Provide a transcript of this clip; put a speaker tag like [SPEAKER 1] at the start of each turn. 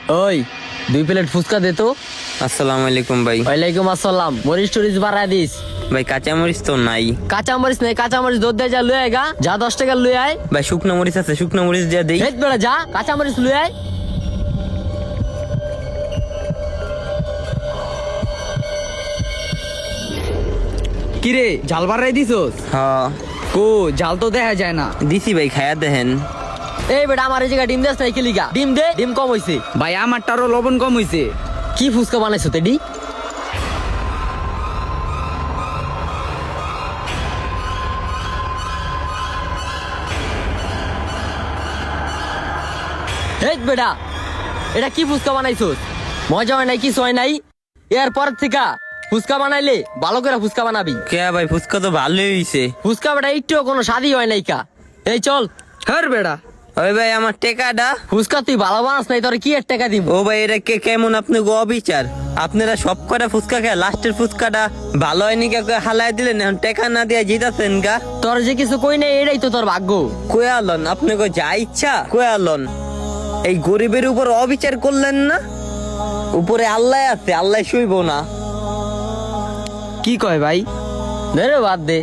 [SPEAKER 1] ওই 2 প্লেট ফুচকা দে তো।
[SPEAKER 2] আসসালামু আলাইকুম ভাই।
[SPEAKER 1] ওয়ালাইকুম আসসালাম। মরিচ টরিচ বাড়ায় দিস।
[SPEAKER 2] ভাই কাঁচা মরিচ তো নাই।
[SPEAKER 1] কাঁচা মরিচ নাই, কাঁচা মরিচ দুধ দিয়ে যা লুই আয় গা, যা 10 টাকা লুই আয়।
[SPEAKER 2] ভাই শুকনো মরিচ আছে, শুকনো মরিচ দিয়ে দেই।
[SPEAKER 1] হেট বেড়া যা, কাঁচা মরিচ লুই আয়।
[SPEAKER 3] কিরে জাল বাড়াই দিছস?
[SPEAKER 2] হ্যাঁ
[SPEAKER 3] কো জাল তো দেখা যায় না।
[SPEAKER 2] দিছি ভাই, খায়া দেখেন।
[SPEAKER 1] এই বেটা আমার এই জায়গা ডিম দেস নাই কিলিগা? ডিম দে, ডিম কম হইছে।
[SPEAKER 3] ভাই আমারটারও লবণ কম হইছে।
[SPEAKER 1] কি ফুচকা বানাইছো তেডি? হেট বেটা, এটা কি ফুচকা বানাইছোস? মজা হয় নাই, কিছু হয় নাই। এরপর থেকে ফুচকা বানাইলে ভালো করে ফুচকা বানাবি।
[SPEAKER 2] কে ভাই, ফুচকা তো ভালোই হইছে।
[SPEAKER 1] ফুচকা বেটা একটুও কোনো স্বাদই হয় নাই কা। এই চল।
[SPEAKER 3] হর বেড়া
[SPEAKER 2] ওই ভাই আমার টেকাটা।
[SPEAKER 1] ফুচকা তুই ভালো বানাস নাই, তোর কি এর টাকা দিব?
[SPEAKER 2] ও ভাই এটা কেমন আপনি গো অবিচার? আপনারা সব কটা ফুচকা খেয়ে লাস্টের ফুচকাটা ভালো হয়নি কে হালাই দিলেন, এখন টেকা না দিয়ে জিতাছেন গা।
[SPEAKER 1] তোর যে কিছু কই নাই, এটাই তো তোর ভাগ্য।
[SPEAKER 2] কয়ে আলন আপনি গো যা ইচ্ছা কয়ে আলন। এই গরিবের উপর অবিচার করলেন না? উপরে আল্লাহ আছে, আল্লাহ শুইব না।
[SPEAKER 3] কি কয় ভাই?
[SPEAKER 1] ধরে বাদ দে।